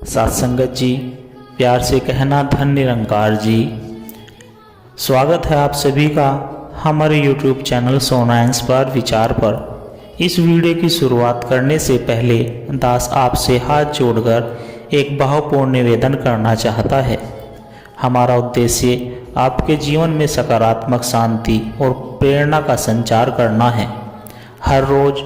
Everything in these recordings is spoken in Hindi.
सत्संगत जी, प्यार से कहना धन निरंकार जी। स्वागत है आप सभी का हमारे YouTube चैनल सोना इंस्पायर विचार पर। इस वीडियो की शुरुआत करने से पहले दास आपसे हाथ जोड़कर एक भावपूर्ण निवेदन करना चाहता है। हमारा उद्देश्य आपके जीवन में सकारात्मक शांति और प्रेरणा का संचार करना है। हर रोज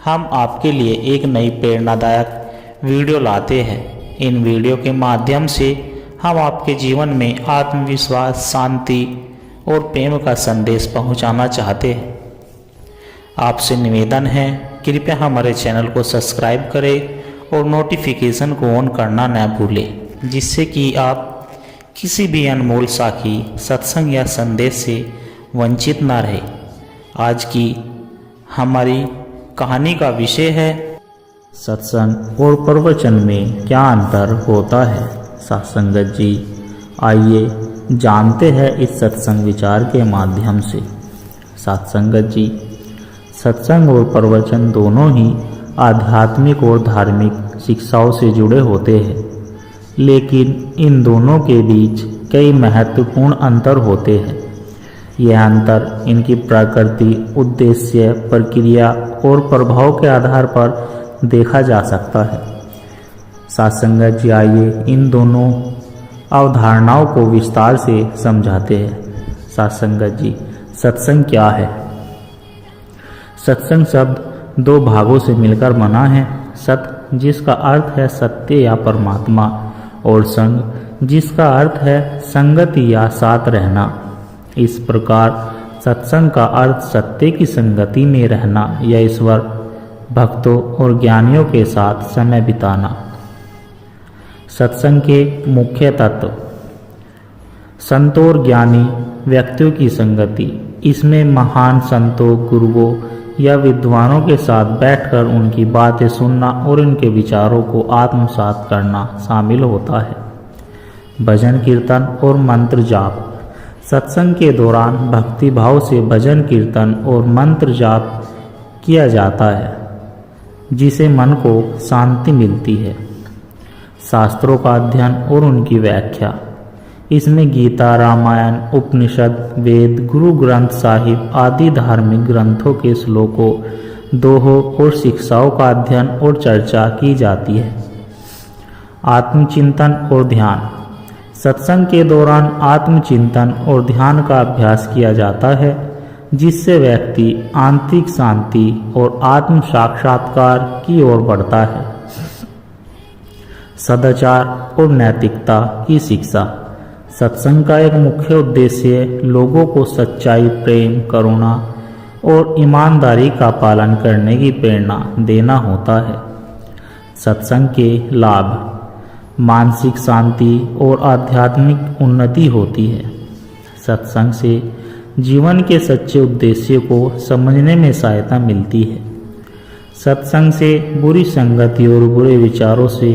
हम आपके लिए एक नई प्रेरणादायक वीडियो लाते हैं। इन वीडियो के माध्यम से हम आपके जीवन में आत्मविश्वास, शांति और प्रेम का संदेश पहुंचाना चाहते हैं। आपसे निवेदन है, कृपया हमारे चैनल को सब्सक्राइब करें और नोटिफिकेशन को ऑन करना न भूलें, जिससे कि आप किसी भी अनमोल साखी, सत्संग या संदेश से वंचित न रहे। आज की हमारी कहानी का विषय है सत्संग और प्रवचन में क्या अंतर होता है। सत्संगत जी, आइए जानते हैं इस सत्संग विचार के माध्यम से। सत्संगत जी, सत्संग और प्रवचन दोनों ही आध्यात्मिक और धार्मिक शिक्षाओं से जुड़े होते हैं, लेकिन इन दोनों के बीच कई महत्वपूर्ण अंतर होते हैं। यह अंतर इनकी प्रकृति, उद्देश्य, प्रक्रिया और प्रभाव के आधार पर देखा जा सकता है। सत्संगत जी, आइए इन दोनों अवधारणाओं को विस्तार से समझाते हैं। सत्संगत जी, सत्संग क्या है? सत्संग शब्द दो भागों से मिलकर बना है। सत, जिसका अर्थ है सत्य या परमात्मा, और संग, जिसका अर्थ है संगति या साथ रहना। इस प्रकार सत्संग का अर्थ सत्य की संगति में रहना या ईश्वर, भक्तों और ज्ञानियों के साथ समय बिताना। सत्संग के मुख्य तत्व: संतों और ज्ञानी व्यक्तियों की संगति। इसमें महान संतों, गुरुओं या विद्वानों के साथ बैठकर उनकी बातें सुनना और उनके विचारों को आत्मसात करना शामिल होता है। भजन, कीर्तन और मंत्र जाप। सत्संग के दौरान भक्ति भाव से भजन, कीर्तन और मंत्र जाप किया जाता है, जिसे मन को शांति मिलती है। शास्त्रों का अध्ययन और उनकी व्याख्या। इसमें गीता, रामायण, उपनिषद, वेद, गुरु ग्रंथ साहिब आदि धार्मिक ग्रंथों के श्लोकों, दोहों और शिक्षाओं का अध्ययन और चर्चा की जाती है। आत्मचिंतन और ध्यान। सत्संग के दौरान आत्मचिंतन और ध्यान का अभ्यास किया जाता है, जिससे व्यक्ति आंतरिक शांति और आत्म साक्षात्कार की ओर बढ़ता है। सदाचार और नैतिकता की शिक्षा। सत्संग का एक मुख्य उद्देश्य लोगों को सच्चाई, प्रेम, करुणा और ईमानदारी का पालन करने की प्रेरणा देना होता है। सत्संग के लाभ: मानसिक शांति और आध्यात्मिक उन्नति होती है। सत्संग से जीवन के सच्चे उद्देश्य को समझने में सहायता मिलती है। सत्संग से बुरी संगति और बुरे विचारों से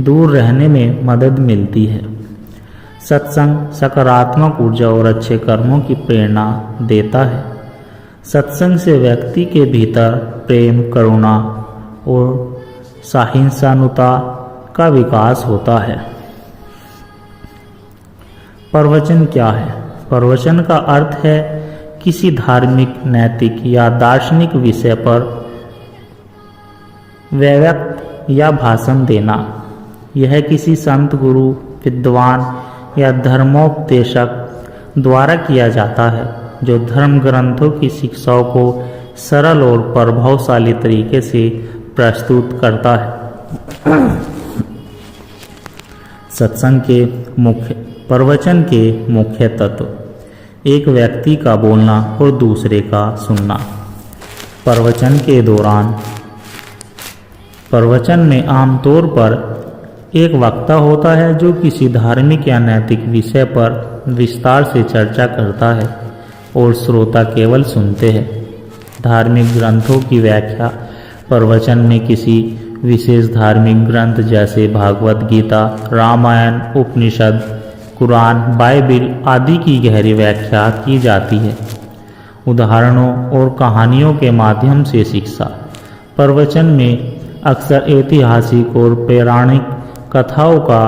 दूर रहने में मदद मिलती है। सत्संग सकारात्मक ऊर्जा और अच्छे कर्मों की प्रेरणा देता है। सत्संग से व्यक्ति के भीतर प्रेम, करुणा और सहिष्णुता का विकास होता है। प्रवचन क्या है? प्रवचन का अर्थ है किसी धार्मिक, नैतिक या दार्शनिक विषय पर वक्तव्य या भाषण देना। यह किसी संत, गुरु, विद्वान या धर्मोपदेशक द्वारा किया जाता है, जो धर्म ग्रंथों की शिक्षाओं को सरल और प्रभावशाली तरीके से प्रस्तुत करता है। सत्संग के प्रवचन के मुख्य तत्व: एक व्यक्ति का बोलना और दूसरे का सुनना। प्रवचन के दौरान प्रवचन में आमतौर पर एक वक्ता होता है, जो किसी धार्मिक या नैतिक विषय पर विस्तार से चर्चा करता है और श्रोता केवल सुनते हैं। धार्मिक ग्रंथों की व्याख्या। प्रवचन में किसी विशेष धार्मिक ग्रंथ जैसे भागवत गीता, रामायण, उपनिषद, कुरान, बाइबिल आदि की गहरी व्याख्या की जाती है। उदाहरणों और कहानियों के माध्यम से शिक्षा। प्रवचन में अक्सर ऐतिहासिक और पौराणिक कथाओं का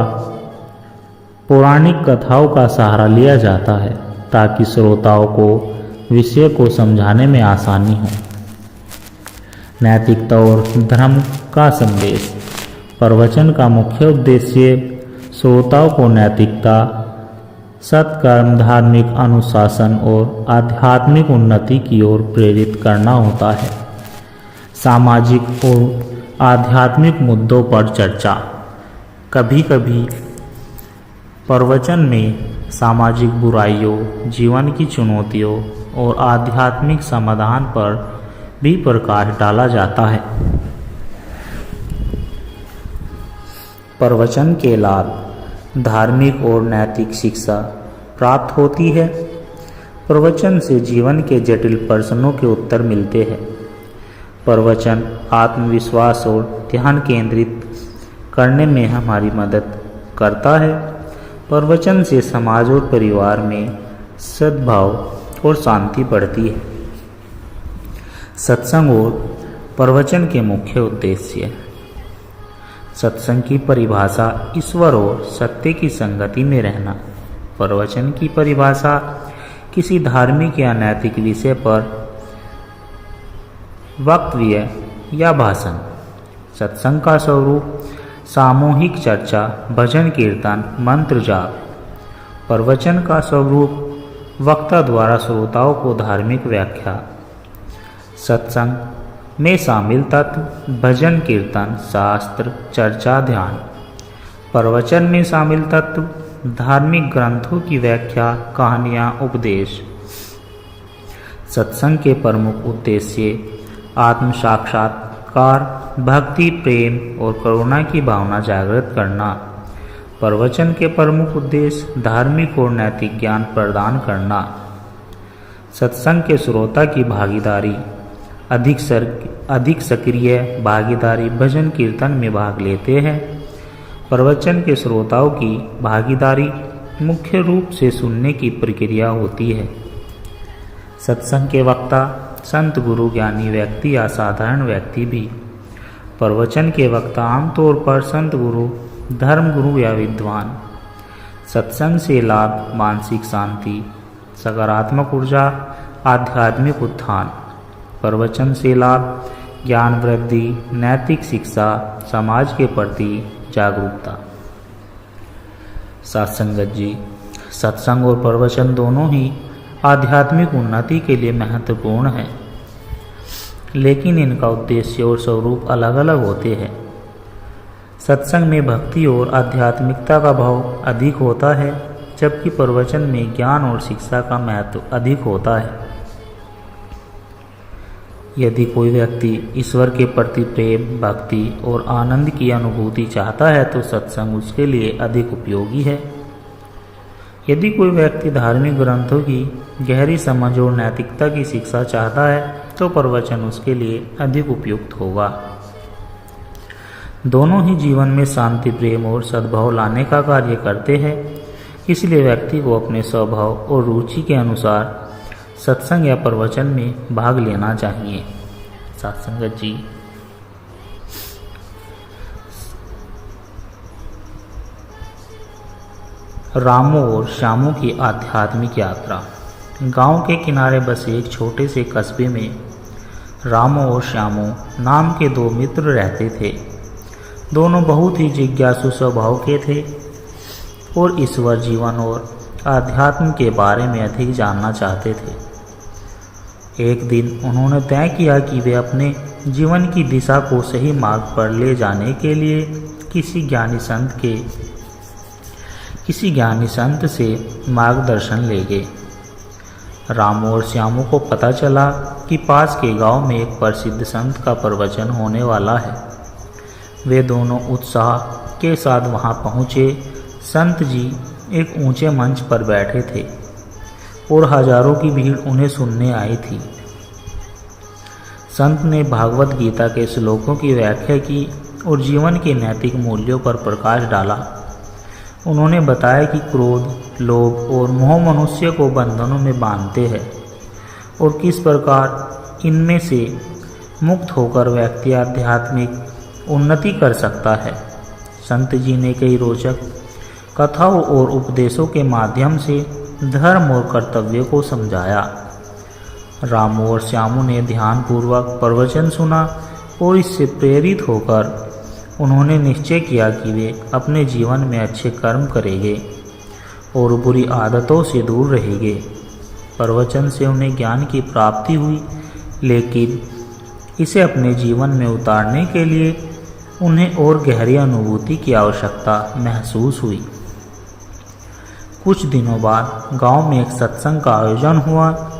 पौराणिक कथाओं का सहारा लिया जाता है ताकि श्रोताओं को विषय को समझाने में आसानी हो। नैतिकता और धर्म का संदेश। प्रवचन का मुख्य उद्देश्य श्रोताओं को नैतिकता, सत्कर्म, धार्मिक अनुशासन और आध्यात्मिक उन्नति की ओर प्रेरित करना होता है। सामाजिक और आध्यात्मिक मुद्दों पर चर्चा। कभी कभी प्रवचन में सामाजिक बुराइयों, जीवन की चुनौतियों और आध्यात्मिक समाधान पर भी प्रकाश डाला जाता है। प्रवचन के लाभ। धार्मिक और नैतिक शिक्षा प्राप्त होती है। प्रवचन से जीवन के जटिल प्रश्नों के उत्तर मिलते हैं। प्रवचन आत्मविश्वास और ध्यान केंद्रित करने में हमारी मदद करता है। प्रवचन से समाज और परिवार में सद्भाव और शांति बढ़ती है। सत्संग और प्रवचन के मुख्य उद्देश्य। सत्संग की परिभाषा ईश्वर और सत्य की संगति में रहना। प्रवचन की परिभाषा किसी धार्मिक या नैतिक विषय पर वक्तव्य या भाषण। सत्संग का स्वरूप सामूहिक चर्चा, भजन कीर्तन, मंत्र जाप। प्रवचन का स्वरूप वक्ता द्वारा श्रोताओं को धार्मिक व्याख्या। सत्संग में शामिल तत्व भजन कीर्तन, शास्त्र, चर्चा, ध्यान। प्रवचन में शामिल तत्व धार्मिक ग्रंथों की व्याख्या, कहानियाँ, उपदेश। सत्संग के प्रमुख उद्देश्य आत्म साक्षात्कार, भक्ति, प्रेम और करुणा की भावना जागृत करना। प्रवचन के प्रमुख उद्देश्य धार्मिक और नैतिक ज्ञान प्रदान करना। सत्संग के श्रोता की भागीदारी। अधिक सक्रिय भागीदारी भजन कीर्तन में भाग लेते हैं। प्रवचन के श्रोताओं की भागीदारी मुख्य रूप से सुनने की प्रक्रिया होती है। सत्संग के वक्ता संत, गुरु, ज्ञानी व्यक्ति या साधारण व्यक्ति भी। प्रवचन के वक्ता आमतौर पर संत, गुरु, धर्म गुरु या विद्वान। सत्संग से लाभ मानसिक शांति, सकारात्मक ऊर्जा, आध्यात्मिक उत्थान। प्रवचन से लाभ ज्ञान वृद्धि, नैतिक शिक्षा, समाज के प्रति जागरूकता। सत्संगत जी। सत्संग और प्रवचन दोनों ही आध्यात्मिक उन्नति के लिए महत्वपूर्ण है, लेकिन इनका उद्देश्य और स्वरूप अलग अलग होते हैं। सत्संग में भक्ति और आध्यात्मिकता का भाव अधिक होता है, जबकि प्रवचन में ज्ञान और शिक्षा का महत्व अधिक होता है। यदि कोई व्यक्ति ईश्वर के प्रति प्रेम, भक्ति और आनंद की अनुभूति चाहता है तो सत्संग उसके लिए अधिक उपयोगी है। यदि कोई व्यक्ति धार्मिक ग्रंथों की गहरी समझ और नैतिकता की शिक्षा चाहता है तो प्रवचन उसके लिए अधिक उपयुक्त होगा। दोनों ही जीवन में शांति, प्रेम और सद्भाव लाने का कार्य करते हैं, इसलिए व्यक्ति को अपने स्वभाव और रुचि के अनुसार सत्संग या प्रवचन में भाग लेना चाहिए। सत्संगत जी। रामू और श्यामू की आध्यात्मिक यात्रा। गांव के किनारे बसे एक छोटे से कस्बे में रामू और श्यामू नाम के दो मित्र रहते थे। दोनों बहुत ही जिज्ञासु स्वभाव के थे और ईश्वर, जीवन और आध्यात्म के बारे में अधिक जानना चाहते थे। एक दिन उन्होंने तय किया कि वे अपने जीवन की दिशा को सही मार्ग पर ले जाने के लिए किसी ज्ञानी संत से मार्गदर्शन लेंगे। रामू और श्यामू को पता चला कि पास के गांव में एक प्रसिद्ध संत का प्रवचन होने वाला है। वे दोनों उत्साह के साथ वहां पहुंचे। संत जी एक ऊंचे मंच पर बैठे थे और हजारों की भीड़ उन्हें सुनने आई थी। संत ने भागवत गीता के श्लोकों की व्याख्या की और जीवन के नैतिक मूल्यों पर प्रकाश डाला। उन्होंने बताया कि क्रोध, लोभ और मोह मनुष्य को बंधनों में बांधते हैं और किस प्रकार इनमें से मुक्त होकर व्यक्ति आध्यात्मिक उन्नति कर सकता है। संत जी ने कई रोचक कथाओं और उपदेशों के माध्यम से धर्म और कर्तव्य को समझाया। रामू और श्यामू ने ध्यानपूर्वक प्रवचन सुना और इससे प्रेरित होकर उन्होंने निश्चय किया कि वे अपने जीवन में अच्छे कर्म करेंगे और बुरी आदतों से दूर रहेंगे। प्रवचन से उन्हें ज्ञान की प्राप्ति हुई, लेकिन इसे अपने जीवन में उतारने के लिए उन्हें और गहरी अनुभूति की आवश्यकता महसूस हुई। कुछ दिनों बाद गांव में एक सत्संग का आयोजन हुआ,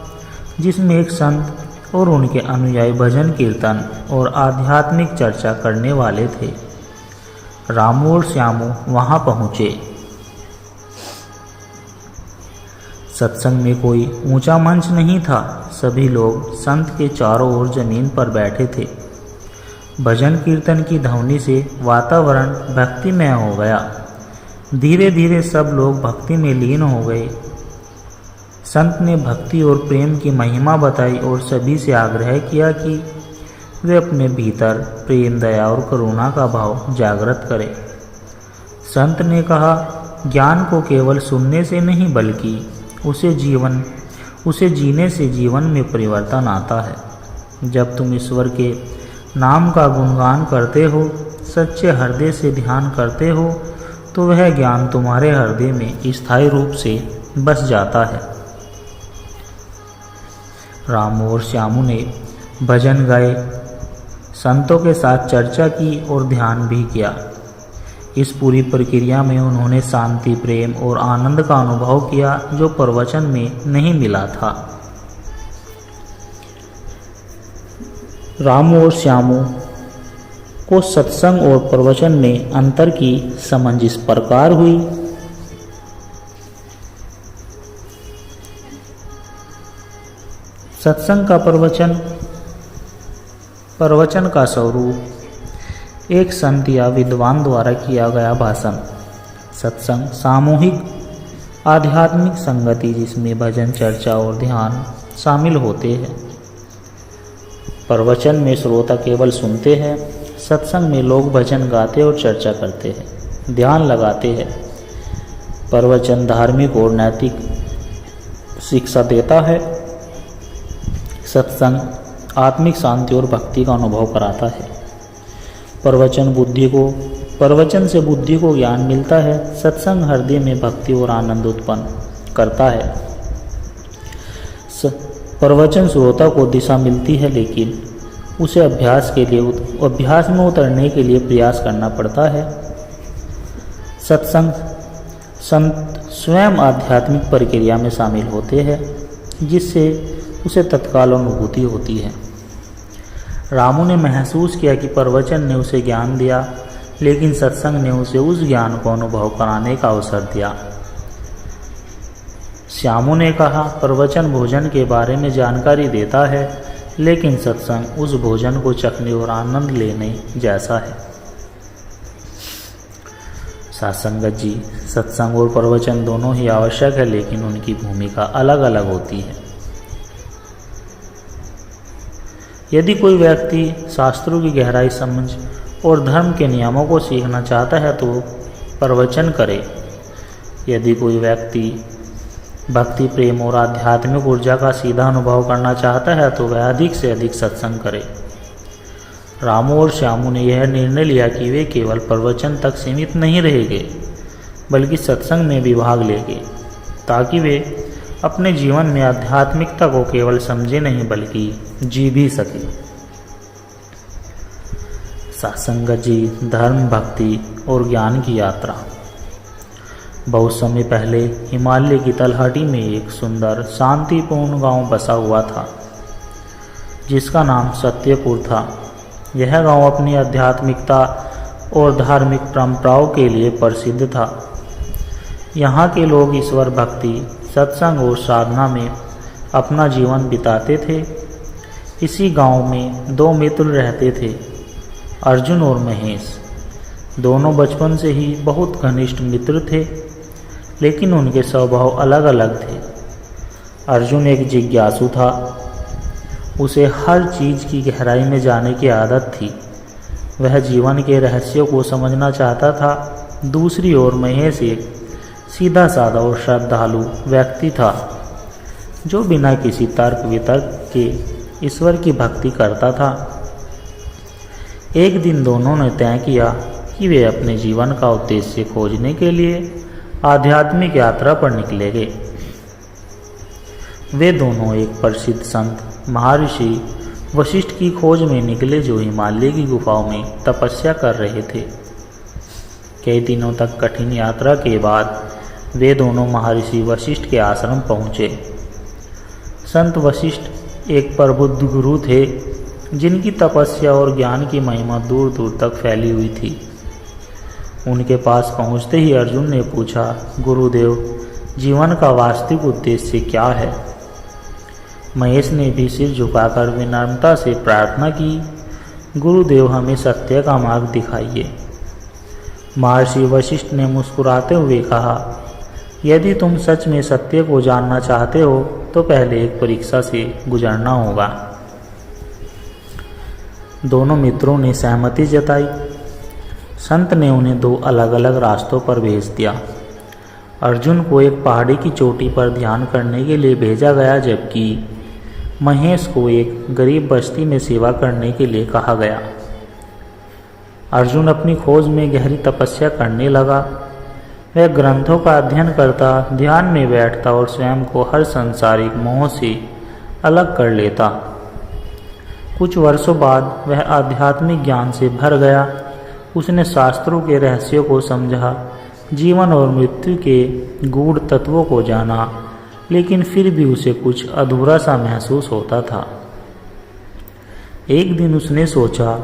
जिसमें एक संत और उनके अनुयायी भजन कीर्तन और आध्यात्मिक चर्चा करने वाले थे। रामू और श्यामू वहां पहुंचे। सत्संग में कोई ऊंचा मंच नहीं था। सभी लोग संत के चारों ओर जमीन पर बैठे थे। भजन कीर्तन की ध्वनि से वातावरण भक्तिमय हो गया। धीरे धीरे सब लोग भक्ति में लीन हो गए। संत ने भक्ति और प्रेम की महिमा बताई और सभी से आग्रह किया कि वे अपने भीतर प्रेम, दया और करुणा का भाव जागृत करें। संत ने कहा, ज्ञान को केवल सुनने से नहीं बल्कि उसे जीने से जीवन में परिवर्तन आता है। जब तुम ईश्वर के नाम का गुणगान करते हो, सच्चे हृदय से ध्यान करते हो, तो वह ज्ञान तुम्हारे हृदय में स्थायी रूप से बस जाता है। रामू और श्यामू ने भजन गाए, संतों के साथ चर्चा की और ध्यान भी किया। इस पूरी प्रक्रिया में उन्होंने शांति, प्रेम और आनंद का अनुभव किया जो प्रवचन में नहीं मिला था। रामू और श्यामू को सत्संग और प्रवचन में अंतर की समझ इस प्रकार हुई। सत्संग का प्रवचन का स्वरूप एक संत या विद्वान द्वारा किया गया भाषण। सत्संग सामूहिक आध्यात्मिक संगति जिसमें भजन, चर्चा और ध्यान शामिल होते हैं। प्रवचन में श्रोता केवल सुनते हैं। सत्संग में लोग भजन गाते और चर्चा करते हैं, ध्यान लगाते हैं। प्रवचन धार्मिक और नैतिक शिक्षा देता है। सत्संग आत्मिक शांति और भक्ति का अनुभव कराता है। प्रवचन से बुद्धि को ज्ञान मिलता है। सत्संग हृदय में भक्ति और आनंद उत्पन्न करता है। प्रवचन श्रोता को दिशा मिलती है, लेकिन उसे अभ्यास में उतरने के लिए प्रयास करना पड़ता है। सत्संग संत स्वयं आध्यात्मिक प्रक्रिया में शामिल होते हैं, जिससे उसे तत्काल अनुभूति होती है। रामू ने महसूस किया कि प्रवचन ने उसे ज्ञान दिया, लेकिन सत्संग ने उसे उस ज्ञान को अनुभव कराने का अवसर दिया। श्यामू ने कहा, प्रवचन भोजन के बारे में जानकारी देता है, लेकिन सत्संग उस भोजन को चखने और आनंद लेने जैसा है। सासंगत जी, सत्संग और प्रवचन दोनों ही आवश्यक है, लेकिन उनकी भूमिका अलग अलग होती है। यदि कोई व्यक्ति शास्त्रों की गहराई समझ और धर्म के नियमों को सीखना चाहता है तो प्रवचन करे। यदि कोई व्यक्ति भक्ति, प्रेम और आध्यात्मिक ऊर्जा का सीधा अनुभव करना चाहता है तो वह अधिक से अधिक सत्संग करे। रामू और श्यामू ने यह निर्णय लिया कि वे केवल प्रवचन तक सीमित नहीं रहेंगे, बल्कि सत्संग में भी भाग लेंगे, ताकि वे अपने जीवन में आध्यात्मिकता को केवल समझे नहीं बल्कि जी भी सके। सासंगत जी, धर्म, भक्ति और ज्ञान की यात्रा। बहुत समय पहले हिमालय की तलहटी में एक सुंदर शांतिपूर्ण गांव बसा हुआ था, जिसका नाम सत्यपुर था। यह गांव अपनी आध्यात्मिकता और धार्मिक परंपराओं के लिए प्रसिद्ध था। यहाँ के लोग ईश्वर भक्ति, सत्संग और साधना में अपना जीवन बिताते थे। इसी गांव में दो मित्र रहते थे, अर्जुन और महेश। दोनों बचपन से ही बहुत घनिष्ठ मित्र थे, लेकिन उनके स्वभाव अलग अलग थे। अर्जुन एक जिज्ञासु था। उसे हर चीज़ की गहराई में जाने की आदत थी। वह जीवन के रहस्यों को समझना चाहता था। दूसरी ओर महेश एक सीधा साधा और श्रद्धालु व्यक्ति था जो बिना किसी तर्क वितर्क के ईश्वर की भक्ति करता था। एक दिन दोनों ने तय किया कि वे अपने जीवन का उद्देश्य खोजने के लिए आध्यात्मिक यात्रा पर निकलेंगे। वे दोनों एक प्रसिद्ध संत महर्षि वशिष्ठ की खोज में निकले जो हिमालय की गुफाओं में तपस्या कर रहे थे। कई दिनों तक कठिन यात्रा के बाद वे दोनों महर्षि वशिष्ठ के आश्रम पहुँचे। संत वशिष्ठ एक प्रबुद्ध गुरु थे जिनकी तपस्या और ज्ञान की महिमा दूर दूर तक फैली हुई थी। उनके पास पहुँचते ही अर्जुन ने पूछा, गुरुदेव, जीवन का वास्तविक उद्देश्य क्या है? महेश ने भी सिर झुकाकर विनम्रता से प्रार्थना की, गुरुदेव, हमें सत्य का मार्ग दिखाइए। महर्षि वशिष्ठ ने मुस्कुराते हुए कहा, यदि तुम सच में सत्य को जानना चाहते हो तो पहले एक परीक्षा से गुजरना होगा। दोनों मित्रों ने सहमति जताई। संत ने उन्हें दो अलग अलग रास्तों पर भेज दिया। अर्जुन को एक पहाड़ी की चोटी पर ध्यान करने के लिए भेजा गया, जबकि महेश को एक गरीब बस्ती में सेवा करने के लिए कहा गया। अर्जुन अपनी खोज में गहरी तपस्या करने लगा। वह ग्रंथों का अध्ययन करता, ध्यान में बैठता और स्वयं को हर सांसारिक मोह से अलग कर लेता। कुछ वर्षों बाद वह आध्यात्मिक ज्ञान से भर गया। उसने शास्त्रों के रहस्यों को समझा, जीवन और मृत्यु के गूढ़ तत्वों को जाना, लेकिन फिर भी उसे कुछ अधूरा सा महसूस होता था। एक दिन उसने सोचा,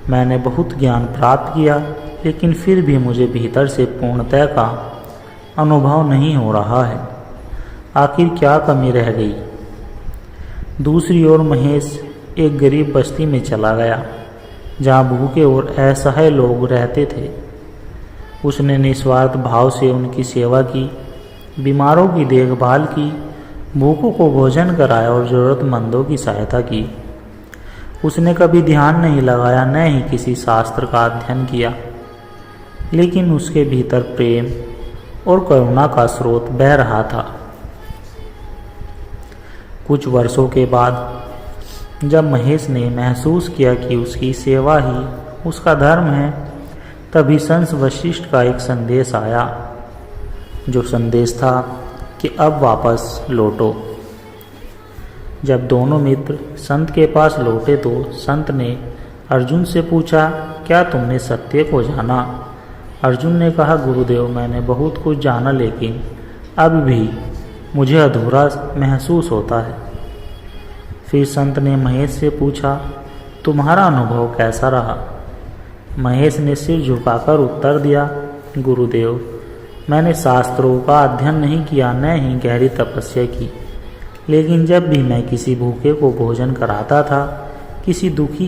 मैंने बहुत ज्ञान प्राप्त किया, लेकिन फिर भी मुझे भीतर से पूर्णता का अनुभव नहीं हो रहा है। आखिर क्या कमी रह गई? दूसरी ओर महेश एक गरीब बस्ती में चला गया जहाँ भूखे और असहाय लोग रहते थे। उसने निस्वार्थ भाव से उनकी सेवा की, बीमारों की देखभाल की, भूखों को भोजन कराया और ज़रूरतमंदों की सहायता की। उसने कभी ध्यान नहीं लगाया, न ही किसी शास्त्र का अध्ययन किया, लेकिन उसके भीतर प्रेम और करुणा का स्रोत बह रहा था। कुछ वर्षों के बाद जब महेश ने महसूस किया कि उसकी सेवा ही उसका धर्म है, तभी संत वशिष्ठ का एक संदेश आया, जो संदेश था कि अब वापस लौटो। जब दोनों मित्र संत के पास लौटे तो संत ने अर्जुन से पूछा, क्या तुमने सत्य को जाना? अर्जुन ने कहा, गुरुदेव, मैंने बहुत कुछ जाना, लेकिन अब भी मुझे अधूरा महसूस होता है। फिर संत ने महेश से पूछा, तुम्हारा अनुभव कैसा रहा? महेश ने सिर झुकाकर उत्तर दिया, गुरुदेव, मैंने शास्त्रों का अध्ययन नहीं किया, न ही गहरी तपस्या की, लेकिन जब भी मैं किसी भूखे को भोजन कराता था, किसी दुखी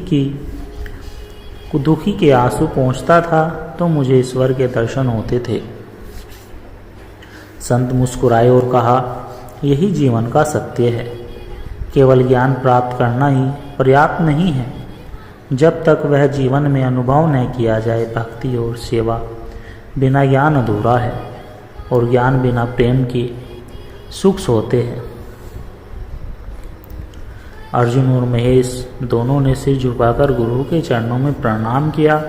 के आंसू पहुँचता था, तो मुझे ईश्वर के दर्शन होते थे। संत मुस्कुराए और कहा, यही जीवन का सत्य है। केवल ज्ञान प्राप्त करना ही पर्याप्त नहीं है। जब तक वह जीवन में अनुभव न किया जाए, भक्ति और सेवा बिना ज्ञान अधूरा है, और ज्ञान बिना प्रेम के सुख होते हैं। अर्जुन और महेश दोनों ने सिर झुकाकर गुरु के चरणों में प्रणाम किया।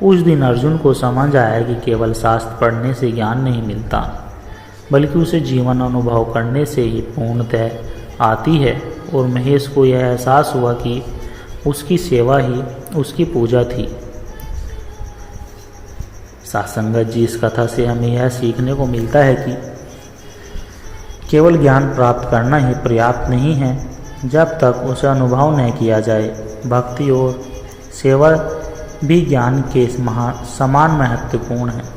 उस दिन अर्जुन को समझ आया कि केवल शास्त्र पढ़ने से ज्ञान नहीं मिलता, बल्कि उसे जीवन अनुभव करने से ही पूर्णता आती है। और महेश को यह एहसास हुआ कि उसकी सेवा ही उसकी पूजा थी। सासंगत जी, इस कथा से हमें यह सीखने को मिलता है कि केवल ज्ञान प्राप्त करना ही पर्याप्त नहीं है, जब तक उसे अनुभव न किया जाए। भक्ति और सेवा भी ज्ञान के समान महत्वपूर्ण है।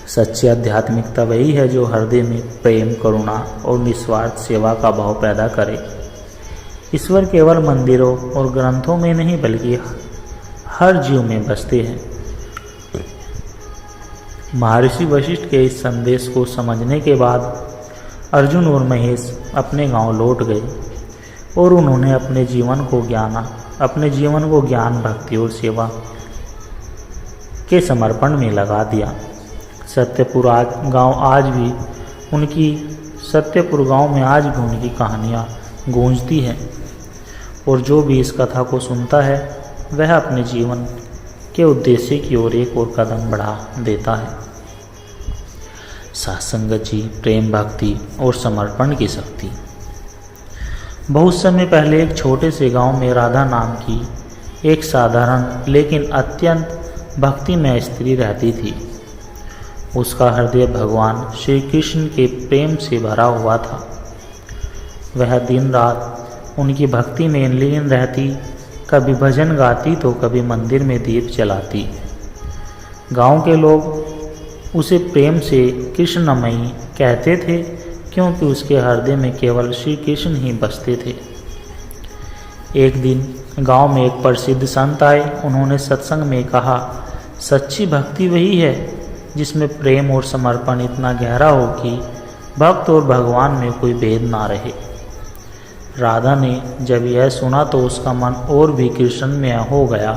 सच्ची आध्यात्मिकता वही है जो हृदय में प्रेम, करुणा और निस्वार्थ सेवा का भाव पैदा करे। ईश्वर केवल मंदिरों और ग्रंथों में नहीं, बल्कि हर जीव में बसते हैं। महर्षि वशिष्ठ के इस संदेश को समझने के बाद अर्जुन और महेश अपने गांव लौट गए और उन्होंने अपने जीवन को अपने जीवन को ज्ञान, भक्ति और सेवा के समर्पण में लगा दिया। सत्यपुर गांव में आज भी उनकी कहानियाँ गूंजती हैं और जो भी इस कथा को सुनता है वह अपने जीवन के उद्देश्य की ओर एक और कदम बढ़ा देता है। सत्संगत जी, प्रेम, भक्ति और समर्पण की शक्ति। बहुत समय पहले एक छोटे से गांव में राधा नाम की एक साधारण लेकिन अत्यंत भक्तिमय स्त्री रहती थी। उसका हृदय भगवान श्री कृष्ण के प्रेम से भरा हुआ था। वह दिन रात उनकी भक्ति में लीन रहती, कभी भजन गाती तो कभी मंदिर में दीप जलाती। गांव के लोग उसे प्रेम से कृष्णमयी कहते थे क्योंकि उसके हृदय में केवल श्री कृष्ण ही बसते थे। एक दिन गांव में एक प्रसिद्ध संत आए। उन्होंने सत्संग में कहा, सच्ची भक्ति वही है जिसमें प्रेम और समर्पण इतना गहरा हो कि भक्त और भगवान में कोई भेद ना रहे। राधा ने जब यह सुना तो उसका मन और भी कृष्णमय हो गया।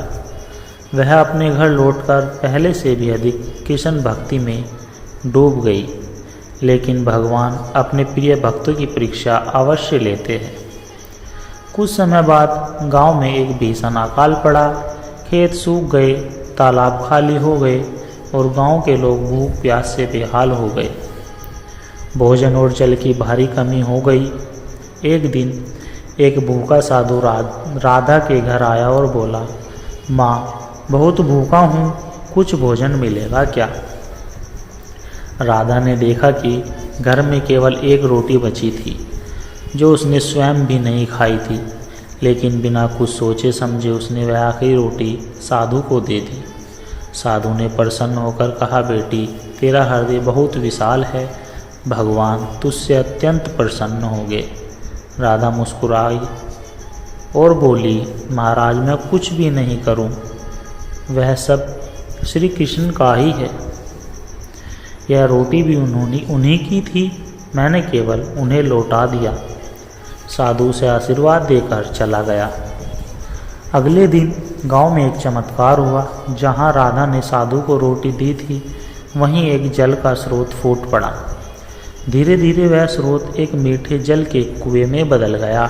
वह अपने घर लौटकर पहले से भी अधिक कृष्ण भक्ति में डूब गई। लेकिन भगवान अपने प्रिय भक्तों की परीक्षा अवश्य लेते हैं। कुछ समय बाद गांव में एक भीषण अकाल पड़ा। खेत सूख गए, तालाब खाली हो गए और गांव के लोग भूख प्यास से बेहाल हो गए। भोजन और जल की भारी कमी हो गई। एक दिन एक भूखा साधु राधा के घर आया और बोला, माँ, बहुत भूखा हूँ, कुछ भोजन मिलेगा क्या? राधा ने देखा कि घर में केवल एक रोटी बची थी जो उसने स्वयं भी नहीं खाई थी, लेकिन बिना कुछ सोचे समझे उसने वह आखिरी रोटी साधु को दे दी। साधु ने प्रसन्न होकर कहा, बेटी, तेरा हृदय बहुत विशाल है, भगवान तुझसे अत्यंत प्रसन्न हो गए। राधा मुस्कुराई और बोली, महाराज, मैं कुछ भी नहीं करूं, वह सब श्री कृष्ण का ही है। यह रोटी भी उन्हीं की थी, मैंने केवल उन्हें लौटा दिया। साधु से आशीर्वाद देकर चला गया। अगले दिन गांव में एक चमत्कार हुआ। जहां राधा ने साधु को रोटी दी थी वहीं एक जल का स्रोत फूट पड़ा। धीरे धीरे वह स्रोत एक मीठे जल के कुएं में बदल गया।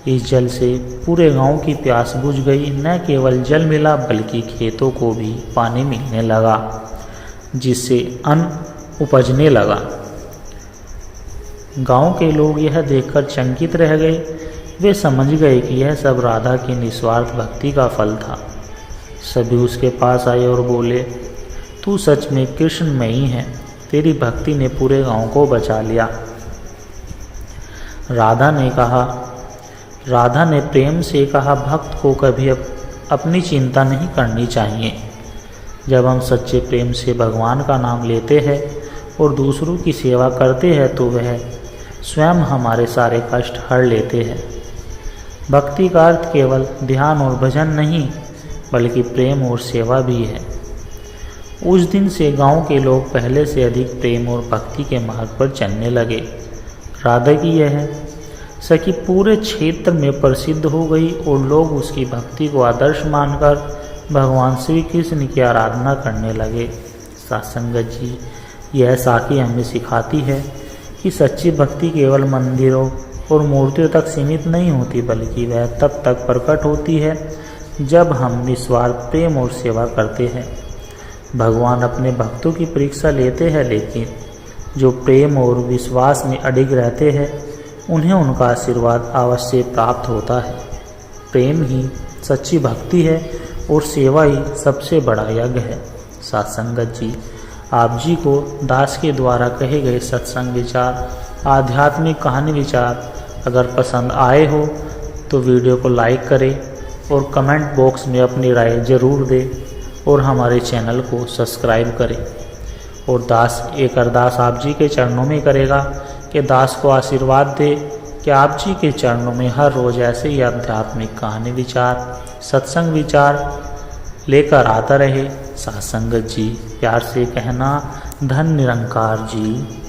इस जल से पूरे गांव की प्यास बुझ गई। न केवल जल मिला बल्कि खेतों को भी पानी मिलने लगा, जिससे अन्न उपजने लगा। गांव के लोग यह देखकर चकित रह गए। वे समझ गए कि यह सब राधा की निस्वार्थ भक्ति का फल था। सभी उसके पास आए और बोले, तू सच में कृष्णमयी है, तेरी भक्ति ने पूरे गांव को बचा लिया। राधा ने प्रेम से कहा, भक्त को कभी अपनी चिंता नहीं करनी चाहिए। जब हम सच्चे प्रेम से भगवान का नाम लेते हैं और दूसरों की सेवा करते हैं तो वह स्वयं हमारे सारे कष्ट हर लेते हैं। भक्ति का अर्थ केवल ध्यान और भजन नहीं बल्कि प्रेम और सेवा भी है। उस दिन से गांव के लोग पहले से अधिक प्रेम और भक्ति के मार्ग पर चलने लगे। राधा की यह सखी पूरे क्षेत्र में प्रसिद्ध हो गई और लोग उसकी भक्ति को आदर्श मानकर भगवान श्री कृष्ण की आराधना करने लगे। सत्संगत जी, यह साखी हमें सिखाती है कि सच्ची भक्ति केवल मंदिरों और मूर्तियों तक सीमित नहीं होती बल्कि वह तब तक प्रकट होती है जब हम निस्वार्थ प्रेम और सेवा करते हैं। भगवान अपने भक्तों की परीक्षा लेते हैं, लेकिन जो प्रेम और विश्वास में अडिग रहते हैं उन्हें उनका आशीर्वाद अवश्य प्राप्त होता है। प्रेम ही सच्ची भक्ति है और सेवा ही सबसे बड़ा यज्ञ है। सत्संगत जी, आप जी को दास के द्वारा कहे गए सत्संग विचार, आध्यात्मिक कहानी विचार अगर पसंद आए हो तो वीडियो को लाइक करें और कमेंट बॉक्स में अपनी राय ज़रूर दें और हमारे चैनल को सब्सक्राइब करें। और दास एक अरदास आप जी के चरणों में करेगा कि दास को आशीर्वाद दे कि आप जी के चरणों में हर रोज़ ऐसे ही आध्यात्मिक कहानी विचार, सत्संग विचार लेकर आता रहे। सत्संगत जी, प्यार से कहना, धन निरंकार जी।